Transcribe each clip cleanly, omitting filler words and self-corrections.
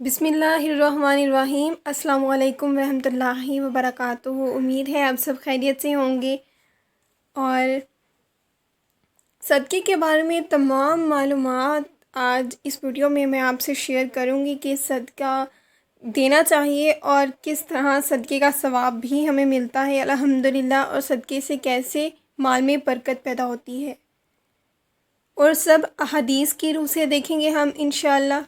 بسم اللہ الرحمن الرحیم۔ السلام علیکم ورحمۃ اللہ وبرکاتہ۔ امید ہے آپ سب خیریت سے ہوں گے، اور صدقے کے بارے میں تمام معلومات آج اس ویڈیو میں آپ سے شیئر کروں گی کہ صدقہ دینا چاہیے اور کس طرح صدقے کا ثواب بھی ہمیں ملتا ہے الحمدللہ، اور صدقے سے کیسے مال میں برکت پیدا ہوتی ہے، اور سب احادیث کی روح سے دیکھیں گے ہم انشاءاللہ۔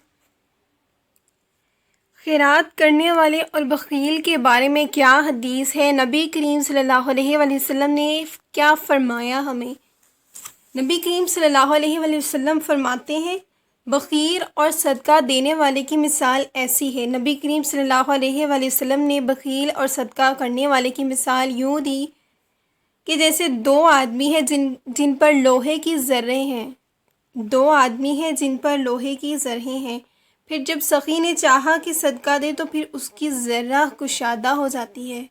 خیرات کرنے والے اور بخیل کے بارے میں کیا حدیث ہے؟ نبی کریم صلی اللہ علیہ وآلہ وسلم نے کیا فرمایا ہمیں؟ نبی کریم صلی اللہ علیہ وآلہ وسلم فرماتے ہیں، بخیل اور صدقہ دینے والے کی مثال ایسی ہے۔ نبی کریم صلی اللہ علیہ وآلہ وسلم نے بخیل اور صدقہ کرنے والے کی مثال یوں دی کہ جیسے دو آدمی ہیں جن پر لوہے کی ذریں ہیں، جن پر لوہے کی ذریں ہیں۔ پھر جب سخی نے چاہا کہ صدقہ دے تو پھر اس کی ذرہ کشادہ ہو جاتی ہے۔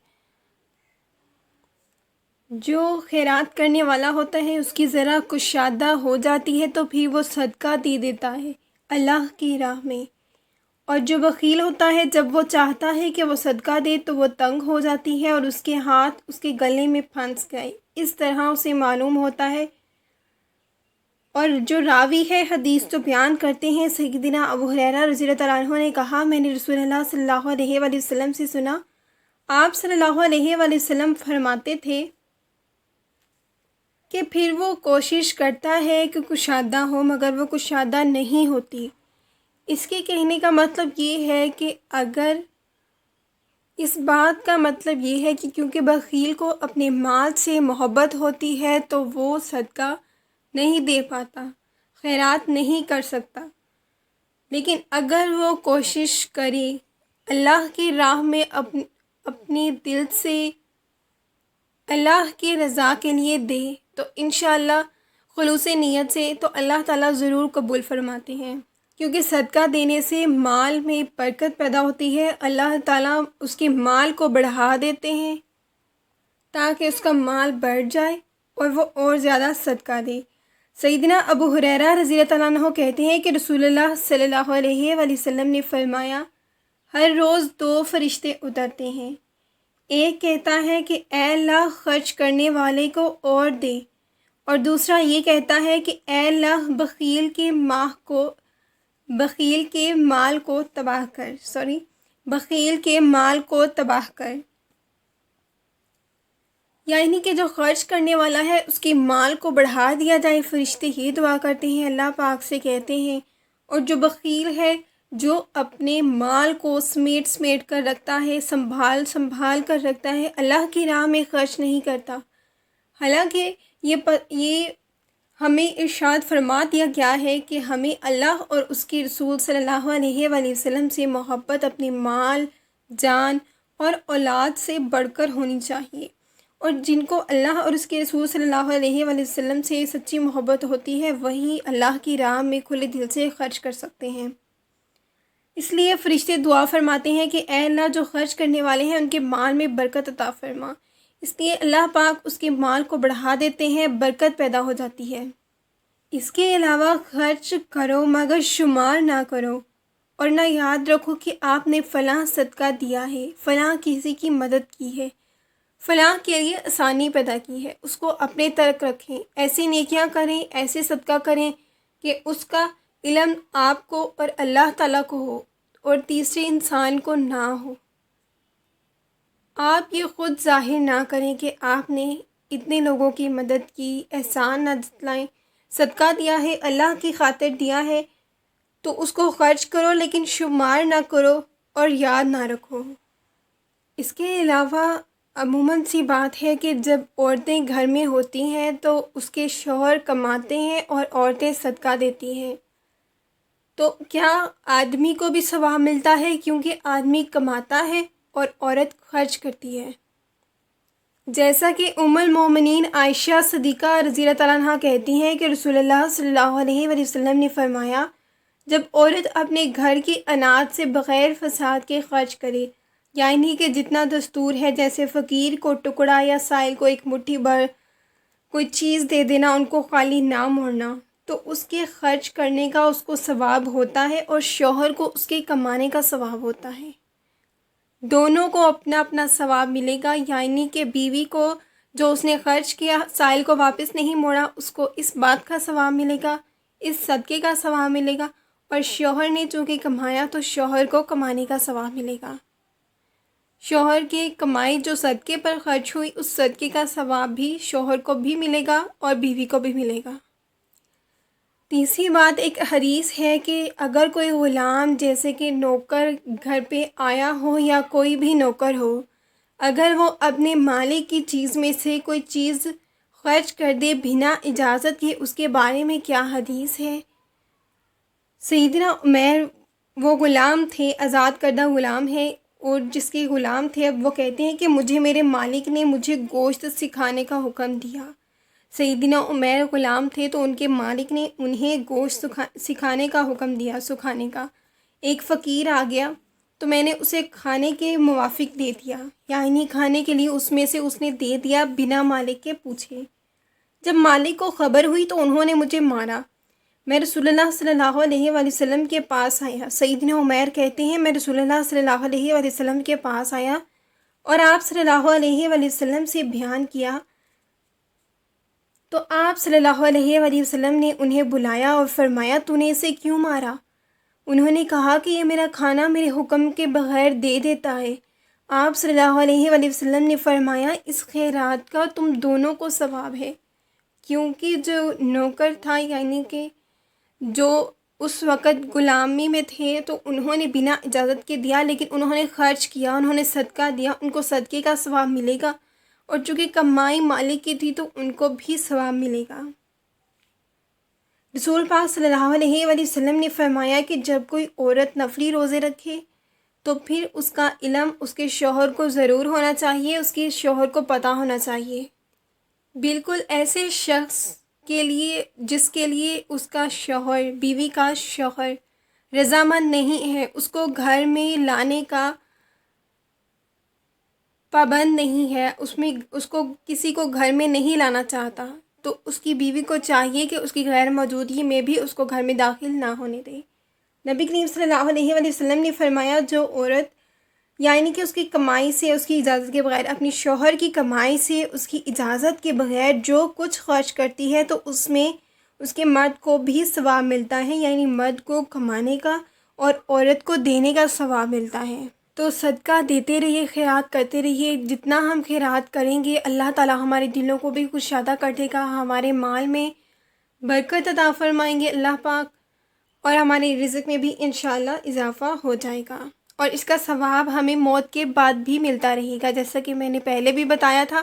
جو خیرات کرنے والا ہوتا ہے اس کی ذرہ کشادہ ہو جاتی ہے تو پھر وہ صدقہ دے دیتا ہے اللہ کی راہ میں، اور جو بخیل ہوتا ہے جب وہ چاہتا ہے کہ وہ صدقہ دے تو وہ تنگ ہو جاتی ہے اور اس کے ہاتھ اس کے گلے میں پھنس گئے۔ اس طرح اسے معلوم ہوتا ہے، اور جو راوی ہے حدیث تو بیان کرتے ہیں، سیدنا ابو ہریرہ رضی اللہ تعالیٰ عنہ نے کہا، میں نے رسول اللہ صلی اللہ علیہ وآلہ وسلم سے سنا، آپ صلی اللہ علیہ وآلہ وسلم فرماتے تھے کہ پھر وہ کوشش کرتا ہے کہ کشادہ ہو مگر وہ کشادہ نہیں ہوتی۔ اس کے کہنے کا مطلب یہ ہے کہ اگر اس بات کا مطلب یہ ہے کہ کیونکہ بخیل کو اپنے مال سے محبت ہوتی ہے تو وہ صدقہ نہیں دے پاتا، خیرات نہیں کر سکتا، لیکن اگر وہ کوشش کرے اللہ کی راہ میں اپنی دل سے اللہ کی رضا کے لیے دے تو انشاءاللہ خلوص نیت سے تو اللہ تعالیٰ ضرور قبول فرماتے ہیں، کیونکہ صدقہ دینے سے مال میں برکت پیدا ہوتی ہے۔ اللہ تعالیٰ اس کے مال کو بڑھا دیتے ہیں تاکہ اس کا مال بڑھ جائے اور وہ اور زیادہ صدقہ دے۔ سیدنا ابو ہریرہ رضی اللہ تعالیٰ عنہ کہتے ہیں کہ رسول اللہ صلی اللہ علیہ وآلہ وسلم نے فرمایا، ہر روز دو فرشتے اترتے ہیں، ایک کہتا ہے کہ اے اللہ خرچ کرنے والے کو اور دے، اور دوسرا یہ کہتا ہے کہ اے اللہ بخیل کے مال کو تباہ کر۔ یعنی کہ جو خرچ کرنے والا ہے اس کے مال کو بڑھا دیا جائے۔ فرشتے یہ دعا کرتے ہیں، اللہ پاک سے کہتے ہیں، اور جو بخیل ہے، جو اپنے مال کو سمیٹ کر رکھتا ہے، سنبھال کر رکھتا ہے، اللہ کی راہ میں خرچ نہیں کرتا، حالانکہ یہ ہمیں ارشاد فرما دیا گیا ہے کہ ہمیں اللہ اور اس کے رسول صلی اللہ علیہ وآلہ وسلم سے محبت اپنے مال، جان اور اولاد سے بڑھ کر ہونی چاہیے، اور جن کو اللہ اور اس کے رسول صلی اللہ علیہ وآلہ وسلم سے سچی محبت ہوتی ہے وہی اللہ کی راہ میں کھلے دل سے خرچ کر سکتے ہیں۔ اس لیے فرشتے دعا فرماتے ہیں کہ اے اللہ جو خرچ کرنے والے ہیں ان کے مال میں برکت عطا فرما۔ اس لیے اللہ پاک اس کے مال کو بڑھا دیتے ہیں، برکت پیدا ہو جاتی ہے۔ اس کے علاوہ خرچ کرو مگر شمار نہ کرو، اور نہ یاد رکھو کہ آپ نے فلاں صدقہ دیا ہے، فلاں کسی کی مدد کی ہے، فلاں کے لیے آسانی پیدا کی ہے، اس کو اپنے ترک رکھیں، ایسی نیکیاں کریں، ایسے صدقہ کریں کہ اس کا علم آپ کو اور اللہ تعالیٰ کو ہو اور تیسرے انسان کو نہ ہو۔ آپ یہ خود ظاہر نہ کریں کہ آپ نے اتنے لوگوں کی مدد کی، احسان نہ جتلائیں، صدقہ دیا ہے، اللہ کی خاطر دیا ہے تو اس کو خرچ کرو لیکن شمار نہ کرو اور یاد نہ رکھو۔ اس کے علاوہ عموماً سی بات ہے کہ جب عورتیں گھر میں ہوتی ہیں تو اس کے شوہر کماتے ہیں اور عورتیں صدقہ دیتی ہیں، تو کیا آدمی کو بھی ثواب ملتا ہے کیونکہ آدمی کماتا ہے اور عورت خرچ کرتی ہے؟ جیسا کہ ام المومنین عائشہ صدیقہ رضی اللہ تعالیٰ عنہ کہتی ہیں کہ رسول اللہ صلی اللہ علیہ وآلہ وسلم نے فرمایا، جب عورت اپنے گھر کی اناج سے بغیر فساد کے خرچ کرے، یعنی کہ جتنا دستور ہے، جیسے فقیر کو ٹکڑا یا سائل کو ایک مٹھی بھر کوئی چیز دے دینا، ان کو خالی نہ موڑنا، تو اس کے خرچ کرنے کا اس کو ثواب ہوتا ہے اور شوہر کو اس کے کمانے کا ثواب ہوتا ہے۔ دونوں کو اپنا اپنا ثواب ملے گا، یعنی کہ بیوی کو جو اس نے خرچ کیا سائل کو واپس نہیں موڑا، اس کو اس بات کا ثواب ملے گا، اس صدقے کا ثواب ملے گا، اور شوہر نے چونکہ کمایا تو شوہر کو کمانے کا ثواب ملے گا۔ شوہر کی کمائی جو صدقے پر خرچ ہوئی اس صدقے کا ثواب بھی شوہر کو بھی ملے گا اور بیوی کو بھی ملے گا۔ تیسری بات ایک حدیث ہے کہ اگر کوئی غلام جیسے کہ نوکر گھر پہ آیا ہو یا کوئی بھی نوکر ہو، اگر وہ اپنے مالک کی چیز میں سے کوئی چیز خرچ کر دے بنا اجازت کے، اس کے بارے میں کیا حدیث ہے؟ سیدنا عمر وہ غلام تھے، آزاد کردہ غلام ہے، اور جس کے غلام تھے اب وہ کہتے ہیں کہ مجھے میرے مالک نے مجھے گوشت سکھانے کا حکم دیا۔ سیدنا عمر غلام تھے تو ان کے مالک نے انہیں گوشت سکھانے کا حکم دیا، سکھانے کا۔ ایک فقیر آ گیا تو میں نے اسے کھانے کے موافق دے دیا، یعنی کھانے کے لیے اس میں سے اس نے دے دیا بنا مالک کے پوچھے۔ جب مالک کو خبر ہوئی تو انہوں نے مجھے مارا۔ میں رسول اللہ صلی اللہ علیہ وآلہ وسلم کے پاس آیا۔ سیدنا عمر کہتے ہیں میں رسول اللہ صلی اللہ علیہ وآلہ وسلم کے پاس آیا اور آپ صلی اللہ علیہ وآلہ وسلم سے بیان کیا، تو آپ صلی اللہ علیہ وآلہ وسلم نے انہیں بلایا اور فرمایا تو نے اسے کیوں مارا؟ انہوں نے کہا کہ یہ میرا کھانا میرے حکم کے بغیر دے دیتا ہے۔ آپ صلی اللہ علیہ وآلہ وسلم نے فرمایا اس خیرات کا تم دونوں کو ثواب ہے، کیونکہ جو نوکر تھا یعنی کہ جو اس وقت غلامی میں تھے تو انہوں نے بنا اجازت کے دیا، لیکن انہوں نے خرچ کیا، انہوں نے صدقہ دیا، ان کو صدقے کا ثواب ملے گا، اور چونکہ کمائی مالک کی تھی تو ان کو بھی ثواب ملے گا۔ رسول پاک صلی اللہ علیہ وآلہ وسلم نے فرمایا کہ جب کوئی عورت نفلی روزے رکھے تو پھر اس کا علم اس کے شوہر کو ضرور ہونا چاہیے، اس کے شوہر کو پتہ ہونا چاہیے، بالکل ایسے شخص کے لیے جس کے لیے اس کا شوہر، بیوی کا شوہر رضامند نہیں ہے، اس کو گھر میں لانے کا پابند نہیں ہے، اس کو کسی کو گھر میں نہیں لانا چاہتا، تو اس کی بیوی کو چاہیے کہ اس کی غیر موجودگی میں بھی اس کو گھر میں داخل نہ ہونے دے۔ نبی کریم صلی اللہ علیہ وآلہ وسلم نے فرمایا جو عورت یعنی کہ اس کی کمائی سے، اس کی اجازت کے بغیر، اپنی شوہر کی کمائی سے اس کی اجازت کے بغیر جو کچھ خرچ کرتی ہے تو اس میں اس کے مرد کو بھی ثواب ملتا ہے، یعنی مرد کو کمانے کا اور عورت کو دینے کا ثواب ملتا ہے۔ تو صدقہ دیتے رہیے، خیرات کرتے رہیے، جتنا ہم خیرات کریں گے اللہ تعالیٰ ہمارے دلوں کو بھی کشادہ کر دے گا، ہمارے مال میں برکت عطا فرمائیں گے اللہ پاک، اور ہمارے رزق میں بھی انشاءاللہ اضافہ ہو جائے گا، اور اس کا ثواب ہمیں موت کے بعد بھی ملتا رہے گا، جیسا کہ میں نے پہلے بھی بتایا تھا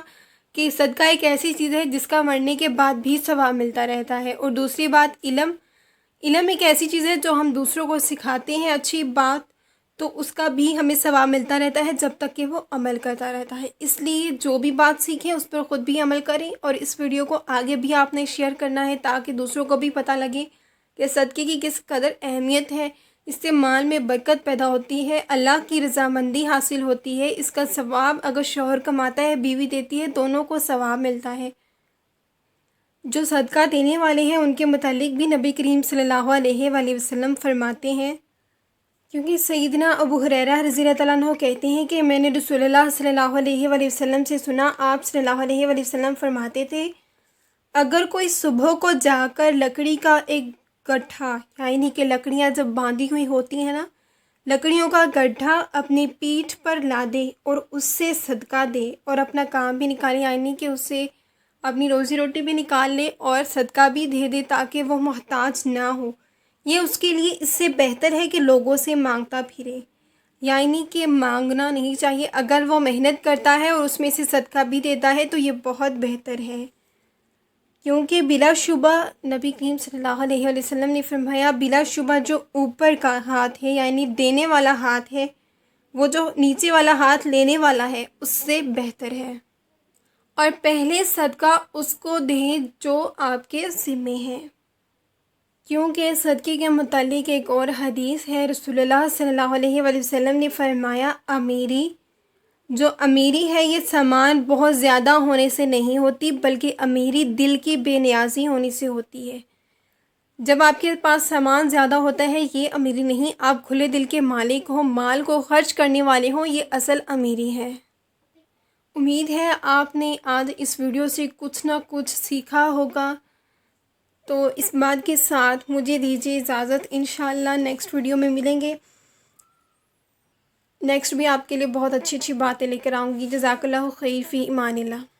کہ صدقہ ایک ایسی چیز ہے جس کا مرنے کے بعد بھی ثواب ملتا رہتا ہے۔ اور دوسری بات علم ایک ایسی چیز ہے جو ہم دوسروں کو سکھاتے ہیں اچھی بات، تو اس کا بھی ہمیں ثواب ملتا رہتا ہے جب تک کہ وہ عمل کرتا رہتا ہے۔ اس لیے جو بھی بات سیکھیں اس پر خود بھی عمل کریں، اور اس ویڈیو کو آگے بھی آپ نے شیئر کرنا ہے تاکہ دوسروں کو بھی پتہ لگے کہ صدقے کی کس قدر اہمیت ہے، اس سے مال میں برکت پیدا ہوتی ہے، اللہ کی رضامندی حاصل ہوتی ہے، اس کا ثواب اگر شوہر کماتا ہے بیوی دیتی ہے دونوں کو ثواب ملتا ہے۔ جو صدقہ دینے والے ہیں ان کے متعلق بھی نبی کریم صلی اللہ علیہ وآلہ وسلم فرماتے ہیں، کیونکہ سیدنا ابو ہریرہ رضی اللہ تعالیٰ عنہ کہتے ہیں کہ میں نے رسول اللہ صلی اللہ علیہ وآلہ وسلم سے سنا، آپ صلی اللہ علیہ وآلہ وسلم فرماتے تھے اگر کوئی صبح کو جا کر لکڑی کا ایک گٹھا، یعنی کہ لکڑیاں جب باندھی ہوئی ہوتی ہیں نا، لکڑیوں کا گڈھا اپنی پیٹھ پر لا دے اور اس سے صدقہ دے اور اپنا کام بھی نکالے، یعنی کہ اس سے اپنی روزی روٹی بھی نکال لے اور صدقہ بھی دے دے تاکہ وہ محتاج نہ ہو، یہ اس کے لیے اس سے بہتر ہے کہ لوگوں سے مانگتا پھرے، یعنی کہ مانگنا نہیں چاہیے۔ اگر وہ محنت کرتا ہے اور اس میں سے صدقہ بھی دیتا ہے تو یہ بہت بہتر ہے، کیونکہ بلا شبہ نبی کریم صلی اللہ علیہ وآلہ وسلم نے فرمایا بلا شبہ جو اوپر کا ہاتھ ہے یعنی دینے والا ہاتھ ہے، وہ جو نیچے والا ہاتھ لینے والا ہے اس سے بہتر ہے، اور پہلے صدقہ اس کو دیں جو آپ کے ذمے ہے، کیونکہ صدقے کے متعلق ایک اور حدیث ہے، رسول اللہ صلی اللہ علیہ وآلہ وسلم نے فرمایا جو امیری ہے یہ سامان بہت زیادہ ہونے سے نہیں ہوتی بلکہ امیری دل کی بے نیازی ہونے سے ہوتی ہے۔ جب آپ کے پاس سامان زیادہ ہوتا ہے یہ امیری نہیں، آپ کھلے دل کے مالک ہوں، مال کو خرچ کرنے والے ہوں، یہ اصل امیری ہے۔ امید ہے آپ نے آج اس ویڈیو سے کچھ نہ کچھ سیکھا ہوگا۔ تو اس بات کے ساتھ مجھے دیجیے اجازت، انشاءاللہ نیکسٹ ویڈیو میں ملیں گے۔ نیکسٹ بھی آپ کے لیے بہت اچھی باتیں لے کر آؤں گی۔ جزاک اللہ خیر، فی امان اللہ۔